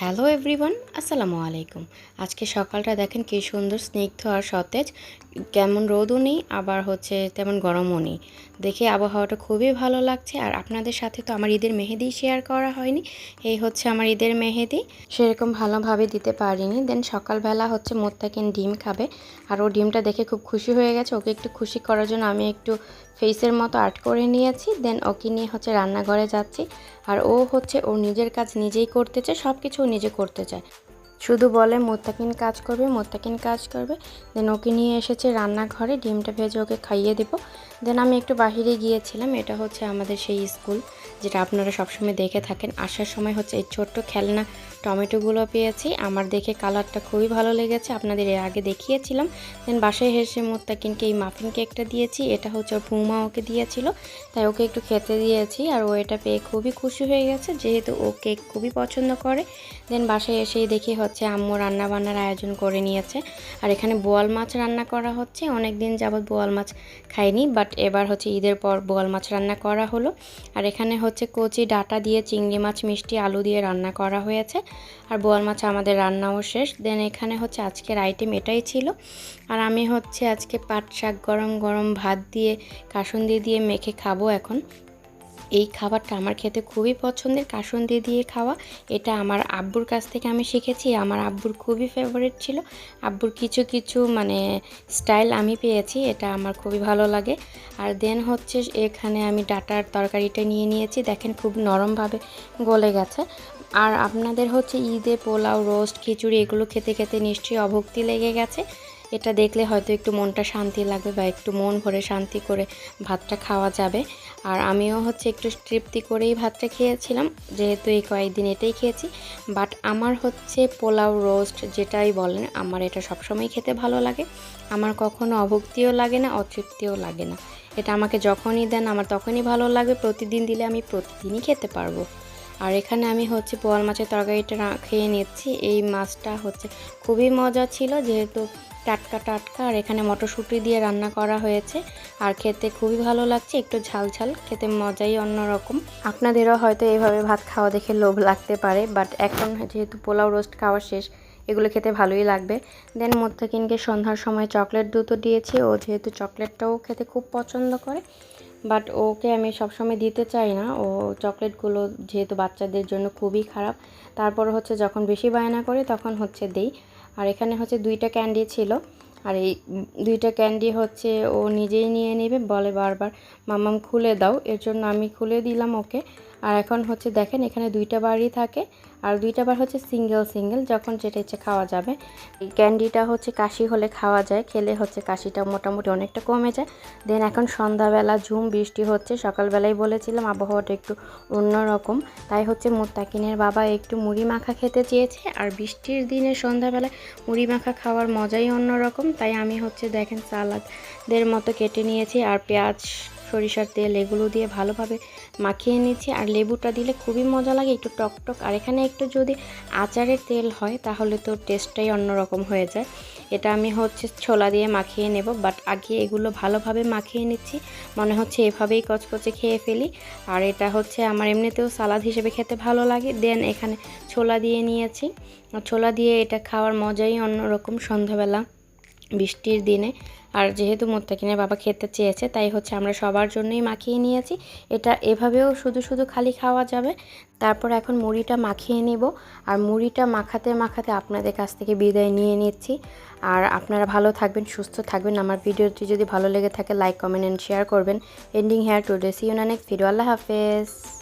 Hello everyone, আসসালামু আলাইকুম। আজকে সকালটা দেখেন কী সুন্দর স্নিগ্ধ আর সতেজ। কেমন রোদও নেই, আবার তেমন গরমও নেই। দেখে আবহাওয়াটা খুবই ভালো লাগছে। আর আপনাদের সাথে তো আমার ঈদের মেহেদি শেয়ার করা হয়নি। এই আমার ঈদের মেহেদি, সেরকম ভালোভাবে দিতে পারিনি। দেন সকালবেলা মোত্তাকিন ডিম খাবে, আর ও ডিমটা দেখে খুব খুশি হয়ে গেছে। ওকে একটু খুশি করার জন্য আমি একটু ফেসের মতো আর্ট করে নিয়েছি। দেন ওকে নিয়ে রান্নাঘরে যাচ্ছি। আর ও ওর নিজের কাজ নিজেই করতে চায়, সব কিছু নিজে করতে চায়। শুধু বলে মোত্তাকিন কাজ করবে, মোত্তাকিন কাজ করবে। দেন ওকে নিয়ে এসেছে রান্নাঘরে, ডিমটা ভেজে ওকে খাইয়ে দেবো। দেন আমি একটু বাহিরে গিয়েছিলাম। এটা আমাদের সেই স্কুল যেটা আপনারা সবসময় দেখে থাকেন। আসার সময় এই ছোট্ট খেলনা টমেটোগুলো পেয়েছি। আমার দেখে কালারটা খুবই ভালো লেগেছে, আপনাদের এর আগে দেখিয়েছিলাম। দেন বাসায় এসে মোত্তাকিনকে এই মাফিন কেকটা দিয়েছি। এটা ওর বৌমা ওকে দিয়েছিল, তাই ওকে একটু খেতে দিয়েছি। আর ও এটা পেয়ে খুবই খুশি হয়ে গেছে, যেহেতু ও কেক খুবই পছন্দ করে। দেন বাসায় এসেই দেখি আম্মু রান্না বান্নার আয়োজন করে নিয়েছে। আর এখানে বোয়াল মাছ রান্না করা হচ্ছে। অনেক দিন যাবৎ বোয়াল মাছ খাইনি, বাট এবার ঈদের পর বোয়াল মাছ রান্না করা হলো। আর এখানে কচি ডাঁটা দিয়ে চিংড়ি মাছ, মিষ্টি আলু দিয়ে রান্না করা হয়েছে। আর বোয়াল মাছ আমাদের রান্নাও শেষ। দেন এখানে আজকের আইটেম এটাই ছিল। আর আমি আজকে পাট শাক গরম গরম ভাত দিয়ে কাসুন্দি দিয়ে মেখে খাবো এখন। এই খাবারটা আমার খেতে খুবই পছন্দের, কাসুন্দি দিয়ে খাওয়া। এটা আমার আব্বুর কাছ থেকে আমি শিখেছি। আমার আব্বুর খুবই ফেভারিট ছিল। আব্বুর কিছু কিছু স্টাইল আমি পেয়েছি, এটা আমার খুবই ভালো লাগে। আর দেন এখানে আমি ডাটার তরকারিটা নিয়ে নিয়েছি। দেখেন খুব নরমভাবে গলে গেছে। আর আপনাদের ঈদে পোলাও, রোস্ট, খিচুড়ি এগুলো খেতে খেতে নিশ্চয়ই অভুক্তি লেগে গেছে। এটা দেখলে হয়তো একটু মনটা শান্তি লাগবে, বা একটু মন ভরে শান্তি করে ভাতটা খাওয়া যাবে। আর আমিও একটু তৃপ্তি করেই ভাতটা খেয়েছিলাম, যেহেতু এই কয়েকদিন এটাই খেয়েছি। বাট আমার পোলাও, রোস্ট যেটাই বলেন, আমার এটা সবসময় খেতে ভালো লাগে। আমার কখনো অভুক্তিও লাগে না, অতৃপ্তিও লাগে না। এটা আমাকে যখনই দেন আমার তখনই ভালো লাগবে। প্রতিদিন দিলে আমি প্রতিদিনই খেতে পারবো। আর এখানে আমি বোয়াল মাছের তরকারিটা খেয়ে নিচ্ছি। এই মাছটা খুবই মজা ছিল, যেহেতু টাটকা টাটকা। আর এখানে মটরশুঁটি দিয়ে রান্না করা হয়েছে, আর খেতে খুবই ভালো লাগছে। একটু ঝাল ঝাল, খেতে মজাই অন্যরকম। আপনাদেরও হয়তো এইভাবে ভাত খাওয়া দেখে লোভ লাগতে পারে, বাট এখন যেহেতু পোলাও, রোস্ট খাওয়া শেষ, এগুলো খেতে ভালোই লাগবে। দেন মোত্তাকিনকে সন্ধ্যার সময় চকলেট দুটো দিয়েছি। ও যেহেতু চকলেটটাও খেতে খুব পছন্দ করে, বাট ওকে আমি সবসময় দিতে চাই না। ও চকলেটগুলো যেহেতু বাচ্চাদের জন্য খুবই খারাপ, তারপর যখন বেশি বায়না করে তখন দেই। আর এখানে দুইটা ক্যান্ডি ছিল। আর এই দুইটা ক্যান্ডি ও নিজেই নিয়ে নেবে, বলে বারবার মাম্মাম খুলে দাও। এর জন্য আমি খুলে দিলাম ওকে। আর এখন দেখেন এখানে দুইটা বারই থাকে, আর দুইটা বার সিঙ্গেল সিঙ্গেল, যখন যেটা ইচ্ছে খাওয়া যাবে। এই ক্যান্ডিটা কাশি হলে খাওয়া যায়, খেলে কাশিটা মোটামুটি অনেকটা কমে যায়। দেন এখন সন্ধ্যাবেলা ঝুম বৃষ্টি হচ্ছে। সকালবেলায় বলেছিলাম আবহাওয়াটা একটু অন্যরকম, তাই মোত্তাকিনের বাবা একটু মুড়ি মাখা খেতে চেয়েছে। আর বৃষ্টির দিনে সন্ধ্যাবেলায় মুড়ি মাখা খাওয়ার মজাই অন্যরকম। তাই আমি দেখেন সালাদের মতো কেটে নিয়েছি, আর পেঁয়াজ, সরিষার তেল এগুলো দিয়ে ভালোভাবে মাখিয়ে নিচ্ছি। আর লেবুটা দিলে খুবই মজা লাগে, একটু টকটক। আর এখানে একটু যদি আচারের তেল হয় তাহলে তো টেস্টটাই অন্যরকম হয়ে যায়। এটা আমি ছোলা দিয়ে মাখিয়ে নেব, বাট আগে এগুলো ভালোভাবে মাখিয়ে নিচ্ছি। মনে এভাবেই কচকচে খেয়ে ফেলি। আর এটা আমার এমনিতেও সালাদ হিসেবে খেতে ভালো লাগে। দেন এখানে ছোলা দিয়ে নিয়েছি। ছোলা দিয়ে এটা খাওয়ার মজাই অন্যরকম সন্ধ্যাবেলা বৃষ্টির দিনে। আর যেহেতু মোত্তাকিনের বাবা খেতে চেয়েছে, তাই আমরা সবার জন্যই মাখিয়ে নিয়েছি। এটা এভাবেও শুধু শুধু খালি খাওয়া যাবে। তারপর এখন মুড়িটা মাখিয়ে নিব। আর মুড়িটা মাখাতে মাখাতে আপনাদের কাছ থেকে বিদায় নিয়ে নিচ্ছি। আর আপনারা ভালো থাকবেন, সুস্থ থাকবেন। আমার ভিডিওটি যদি ভালো লেগে থাকে, লাইক, কমেন্ট অ্যান্ড শেয়ার করবেন। Ending here today, see you in next video. আল্লাহ হাফেজ।